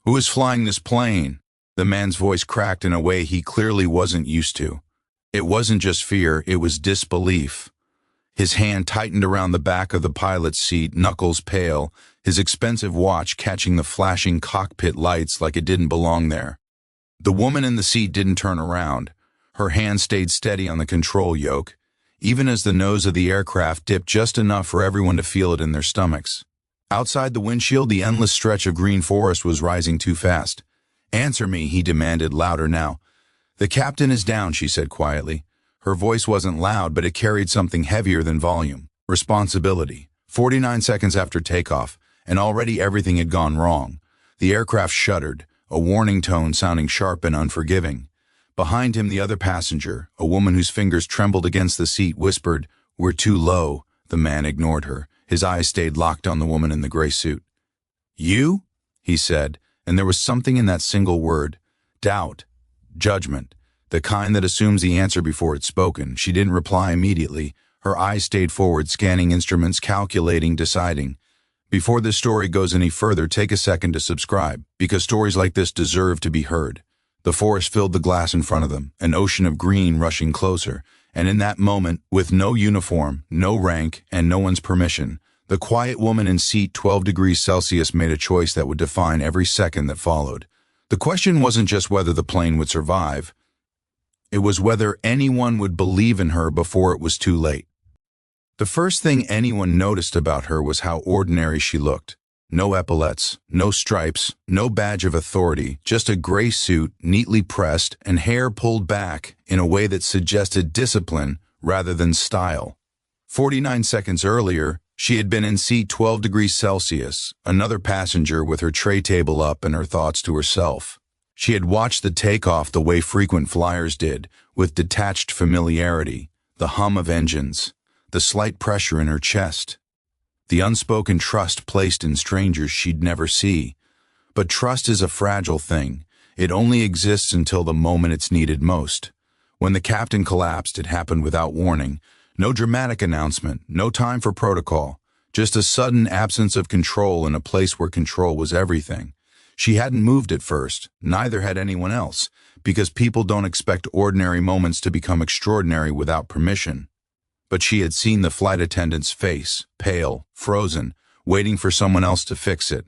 "Who is flying this plane?" The man's voice cracked in a way he clearly wasn't used to. It wasn't just fear, it was disbelief. His hand tightened around the back of the pilot's seat, knuckles pale, his expensive watch catching the flashing cockpit lights like it didn't belong there. The woman in the seat didn't turn around. Her hand stayed steady on the control yoke, even as the nose of the aircraft dipped just enough for everyone to feel it in their stomachs. Outside the windshield, the endless stretch of green forest was rising too fast. "Answer me," he demanded, louder now. "The captain is down," she said quietly. Her voice wasn't loud, but it carried something heavier than volume. Responsibility. 49 seconds after takeoff, and already everything had gone wrong. The aircraft shuddered, a warning tone sounding sharp and unforgiving. Behind him, the other passenger, a woman whose fingers trembled against the seat, whispered, "We're too low." The man ignored her. His eyes stayed locked on the woman in the gray suit. "You?" he said, and there was something in that single word. Doubt. Judgment. The kind that assumes the answer before it's spoken. She didn't reply immediately. Her eyes stayed forward, scanning instruments, calculating, deciding. Before this story goes any further, take a second to subscribe, because stories like this deserve to be heard. The forest filled the glass in front of them, an ocean of green rushing closer, and in that moment, with no uniform, no rank, and no one's permission, the quiet woman in seat 12 degrees Celsius made a choice that would define every second that followed. The question wasn't just whether the plane would survive. It was whether anyone would believe in her before it was too late. The first thing anyone noticed about her was how ordinary she looked. No epaulets, no stripes, no badge of authority, just a gray suit, neatly pressed, and hair pulled back in a way that suggested discipline rather than style. 49 seconds earlier, she had been in seat 12 degrees Celsius, another passenger with her tray table up and her thoughts to herself. She had watched the takeoff the way frequent flyers did, with detached familiarity, the hum of engines, the slight pressure in her chest. The unspoken trust placed in strangers she'd never see. But trust is a fragile thing. It only exists until the moment it's needed most. When the captain collapsed, it happened without warning. No dramatic announcement, no time for protocol. Just a sudden absence of control in a place where control was everything. She hadn't moved at first, neither had anyone else, because people don't expect ordinary moments to become extraordinary without permission. But she had seen the flight attendant's face, pale, frozen, waiting for someone else to fix it.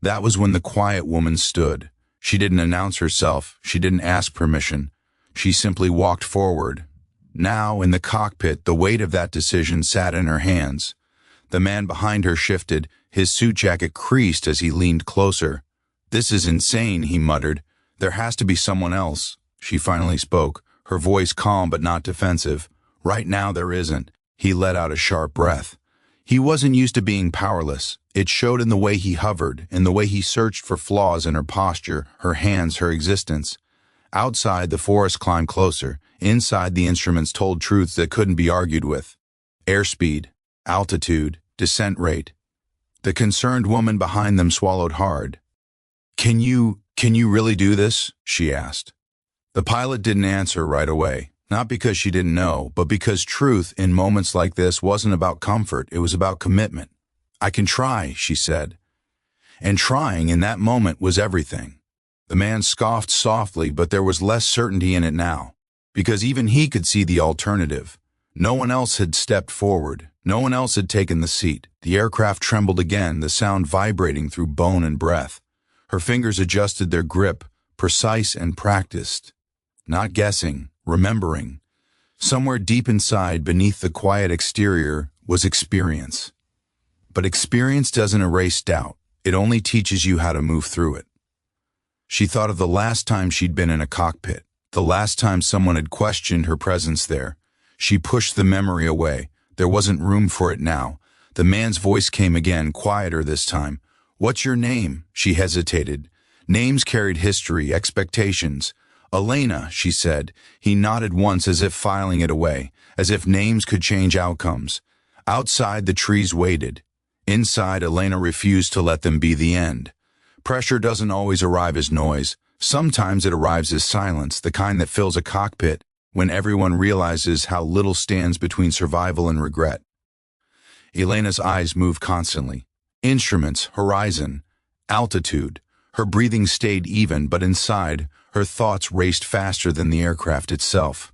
That was when the quiet woman stood. She didn't announce herself, she didn't ask permission. She simply walked forward. Now, in the cockpit, the weight of that decision sat in her hands. The man behind her shifted, his suit jacket creased as he leaned closer. "This is insane," he muttered. "There has to be someone else." She finally spoke, her voice calm but not defensive. "Right now there isn't." He let out a sharp breath. He wasn't used to being powerless. It showed in the way he hovered, in the way he searched for flaws in her posture, her hands, her existence. Outside, the forest climbed closer. Inside, the instruments told truths that couldn't be argued with. Airspeed, altitude, descent rate. The concerned woman behind them swallowed hard. Can you really do this?" she asked. The pilot didn't answer right away. Not because she didn't know, but because truth in moments like this wasn't about comfort, it was about commitment. "I can try," she said. And trying in that moment was everything. The man scoffed softly, but there was less certainty in it now, because even he could see the alternative. No one else had stepped forward. No one else had taken the seat. The aircraft trembled again, the sound vibrating through bone and breath. Her fingers adjusted their grip, precise and practiced. Not guessing, remembering. Somewhere deep inside, beneath the quiet exterior, was experience. But experience doesn't erase doubt. It only teaches you how to move through it. She thought of the last time she'd been in a cockpit, the last time someone had questioned her presence there. She pushed the memory away. There wasn't room for it now. The man's voice came again, quieter this time. "What's your name?" She hesitated. Names carried history, expectations. "Elena," she said. He nodded once as if filing it away, as if names could change outcomes. Outside, the trees waited. Inside, Elena refused to let them be the end. Pressure doesn't always arrive as noise. Sometimes it arrives as silence, the kind that fills a cockpit when everyone realizes how little stands between survival and regret. Elena's eyes moved constantly. Instruments, horizon, altitude. Her breathing stayed even, but inside, her thoughts raced faster than the aircraft itself.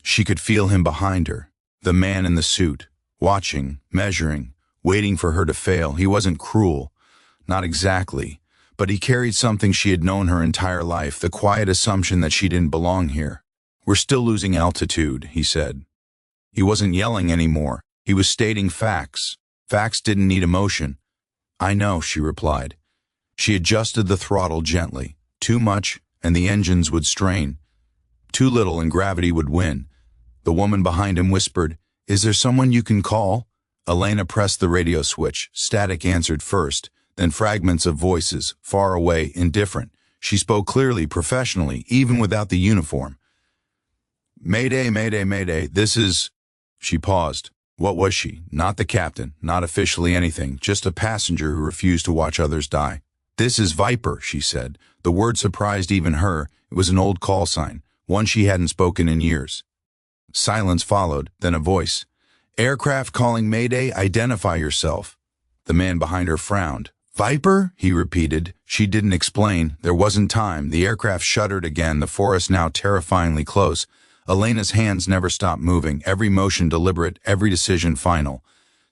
She could feel him behind her, the man in the suit, watching, measuring, waiting for her to fail. He wasn't cruel, not exactly, but he carried something she had known her entire life, the quiet assumption that she didn't belong here. "We're still losing altitude," he said. He wasn't yelling anymore. He was stating facts. Facts didn't need emotion. "I know," she replied. She adjusted the throttle gently. Too much, and the engines would strain. Too little, and gravity would win. The woman behind him whispered, "Is there someone you can call?" Elena pressed the radio switch. Static answered first, then fragments of voices, far away, indifferent. She spoke clearly, professionally, even without the uniform. "Mayday, mayday, mayday, this is—" She paused. What was she? Not the captain, not officially anything, just a passenger who refused to watch others die. "This is Viper," she said. The word surprised even her. It was an old call sign, one she hadn't spoken in years. Silence followed, then a voice. "Aircraft calling Mayday, identify yourself." The man behind her frowned. "Viper?" he repeated. She didn't explain. There wasn't time. The aircraft shuddered again, the forest now terrifyingly close. Elena's hands never stopped moving, every motion deliberate, every decision final.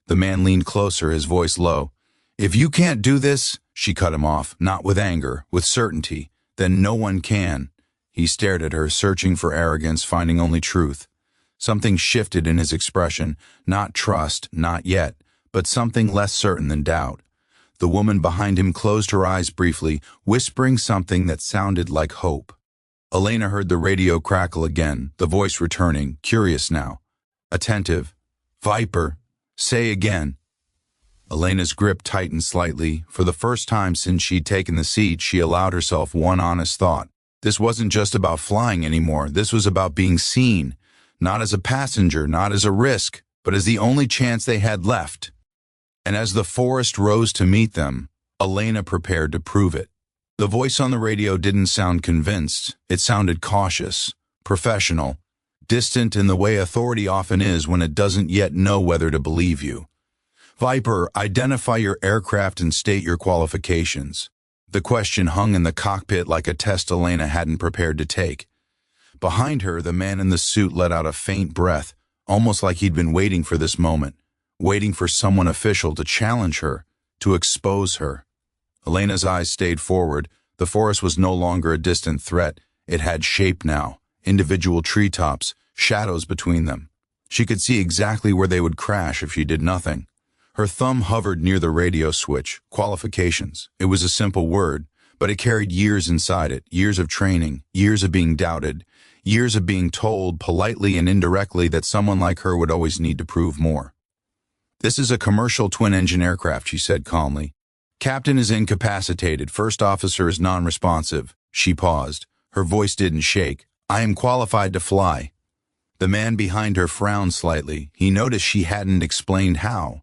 The man leaned closer, his voice low. "If you can't do this," she cut him off, not with anger, with certainty, "then no one can." He stared at her, searching for arrogance, finding only truth. Something shifted in his expression, not trust, not yet, but something less certain than doubt. The woman behind him closed her eyes briefly, whispering something that sounded like hope. Elena heard the radio crackle again, the voice returning, curious now. Attentive. "Viper, say again." Elena's grip tightened slightly. For the first time since she'd taken the seat, she allowed herself one honest thought. This wasn't just about flying anymore. This was about being seen. Not as a passenger, not as a risk, but as the only chance they had left. And as the forest rose to meet them, Elena prepared to prove it. The voice on the radio didn't sound convinced. It sounded cautious, professional, distant in the way authority often is when it doesn't yet know whether to believe you. "Viper, identify your aircraft and state your qualifications." The question hung in the cockpit like a test Elena hadn't prepared to take. Behind her, the man in the suit let out a faint breath, almost like he'd been waiting for this moment, waiting for someone official to challenge her, to expose her. Elena's eyes stayed forward. The forest was no longer a distant threat. It had shape now, individual treetops, shadows between them. She could see exactly where they would crash if she did nothing. Her thumb hovered near the radio switch. Qualifications. It was a simple word, but it carried years inside it, years of training, years of being doubted, years of being told, politely and indirectly, that someone like her would always need to prove more. "This is a commercial twin-engine aircraft," she said calmly. "Captain is incapacitated. First officer is non-responsive." She paused. Her voice didn't shake. "I am qualified to fly." The man behind her frowned slightly. He noticed she hadn't explained how.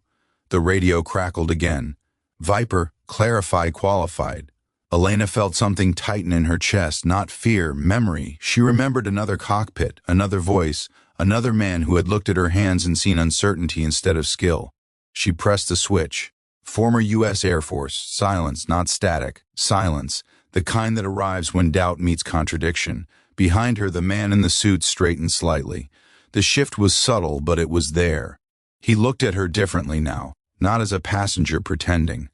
The radio crackled again. "Viper, clarify qualified." Elena felt something tighten in her chest, not fear, memory. She remembered another cockpit, another voice, another man who had looked at her hands and seen uncertainty instead of skill. She pressed the switch. Former U.S. Air Force. Silence, not static. Silence, the kind that arrives when doubt meets contradiction. Behind her, the man in the suit straightened slightly. The shift was subtle, but it was there. He looked at her differently now, not as a passenger pretending,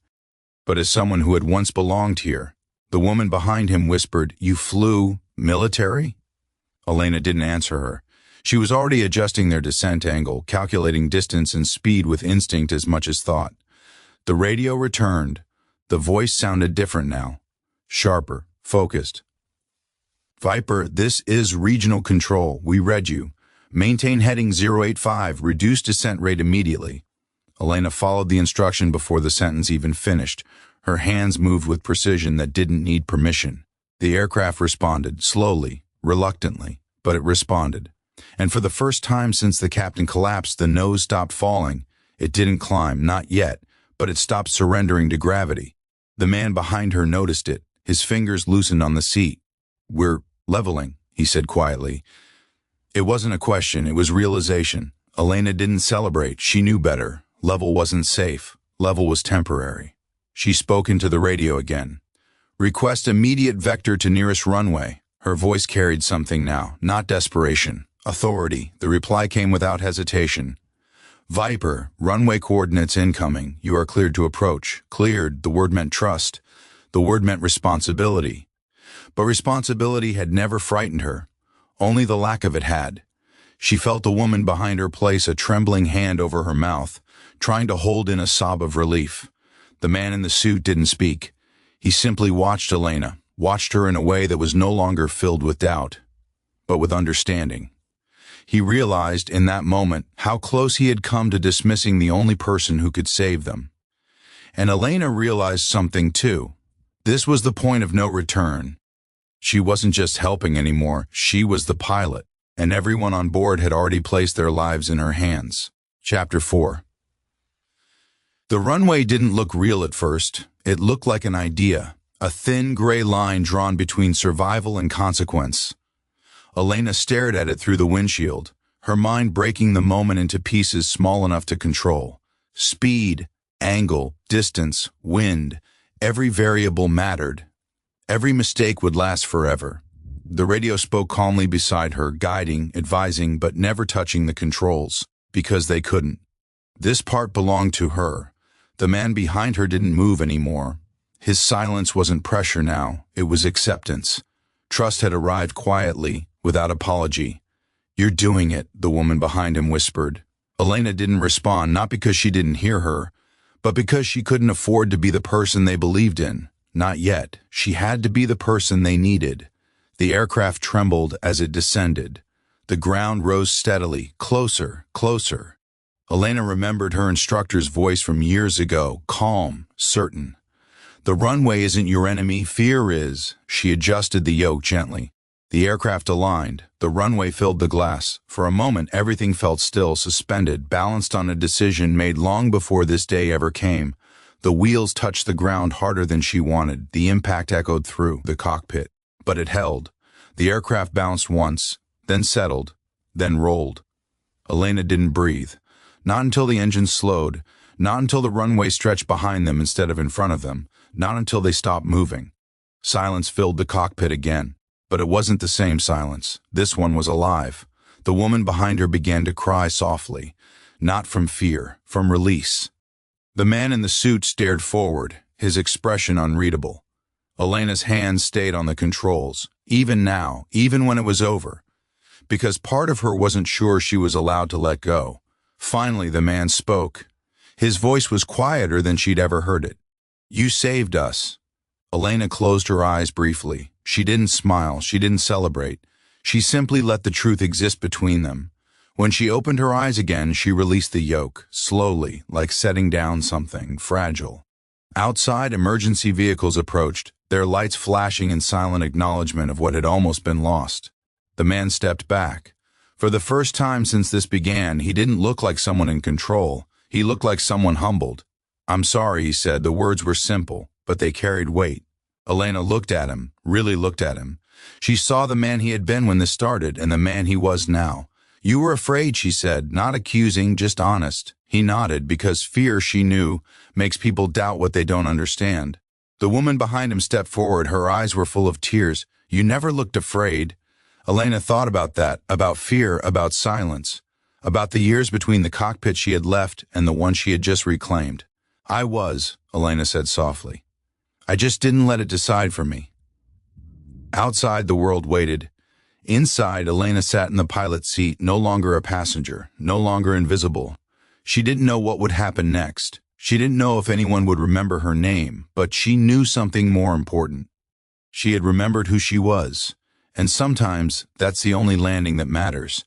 but as someone who had once belonged here. The woman behind him whispered, "You flew military?" Elena didn't answer her. She was already adjusting their descent angle, calculating distance and speed with instinct as much as thought. The radio returned. The voice sounded different now, sharper, focused. "Viper, this is regional control. We read you. Maintain heading 085, reduce descent rate immediately." Elena followed the instruction before the sentence even finished. Her hands moved with precision that didn't need permission. The aircraft responded, slowly, reluctantly, but it responded. And for the first time since the captain collapsed, the nose stopped falling. It didn't climb, not yet, but it stopped surrendering to gravity. The man behind her noticed it. His fingers loosened on the seat. "We're leveling," he said quietly. It wasn't a question, it was realization. Elena didn't celebrate. She knew better. Level wasn't safe. Level was temporary. She spoke into the radio again. Request immediate vector to nearest runway. Her voice carried something now, not desperation. Authority. The reply came without hesitation. Viper, runway coordinates incoming. You are cleared to approach. Cleared. The word meant trust. The word meant responsibility. But responsibility had never frightened her. Only the lack of it had. She felt a woman behind her place a trembling hand over her mouth, trying to hold in a sob of relief. The man in the suit didn't speak. He simply watched Elena, watched her in a way that was no longer filled with doubt, but with understanding. He realized in that moment how close he had come to dismissing the only person who could save them. And Elena realized something too. This was the point of no return. She wasn't just helping anymore, she was the pilot, and everyone on board had already placed their lives in her hands. Chapter 4. The runway didn't look real at first. It looked like an idea, a thin gray line drawn between survival and consequence. Elena stared at it through the windshield, her mind breaking the moment into pieces small enough to control. Speed, angle, distance, wind, every variable mattered. Every mistake would last forever. The radio spoke calmly beside her, guiding, advising, but never touching the controls, because they couldn't. This part belonged to her. The man behind her didn't move anymore. His silence wasn't pressure now, it was acceptance. Trust had arrived quietly, without apology. "You're doing it," the woman behind him whispered. Elena didn't respond, not because she didn't hear her, but because she couldn't afford to be the person they believed in. Not yet. She had to be the person they needed. The aircraft trembled as it descended. The ground rose steadily, closer, closer. Elena remembered her instructor's voice from years ago, calm, certain. "The runway isn't your enemy, fear is." She adjusted the yoke gently. The aircraft aligned. The runway filled the glass. For a moment, everything felt still, suspended, balanced on a decision made long before this day ever came. The wheels touched the ground harder than she wanted. The impact echoed through the cockpit. But it held. The aircraft bounced once, then settled, then rolled. Elena didn't breathe. Not until the engine slowed. Not until the runway stretched behind them instead of in front of them. Not until they stopped moving. Silence filled the cockpit again. But it wasn't the same silence. This one was alive. The woman behind her began to cry softly. Not from fear, from release. The man in the suit stared forward, his expression unreadable. Elena's hands stayed on the controls, even now, even when it was over, because part of her wasn't sure she was allowed to let go. Finally, the man spoke. His voice was quieter than she'd ever heard it. "You saved us." Elena closed her eyes briefly. She didn't smile, she didn't celebrate. She simply let the truth exist between them. When she opened her eyes again, she released the yoke, slowly, like setting down something fragile. Outside, emergency vehicles approached, their lights flashing in silent acknowledgement of what had almost been lost. The man stepped back. For the first time since this began, he didn't look like someone in control. He looked like someone humbled. "I'm sorry," he said. The words were simple, but they carried weight. Elena looked at him, really looked at him. She saw the man he had been when this started, and the man he was now. "You were afraid," she said, not accusing, just honest. He nodded, because fear, she knew, makes people doubt what they don't understand. The woman behind him stepped forward. Her eyes were full of tears. "You never looked afraid." Elena thought about that, about fear, about silence, about the years between the cockpit she had left and the one she had just reclaimed. "I was," Elena said softly. "I just didn't let it decide for me." Outside, the world waited. Inside, Elena sat in the pilot's seat, no longer a passenger, no longer invisible. She didn't know what would happen next. She didn't know if anyone would remember her name, but she knew something more important. She had remembered who she was. And sometimes, that's the only landing that matters.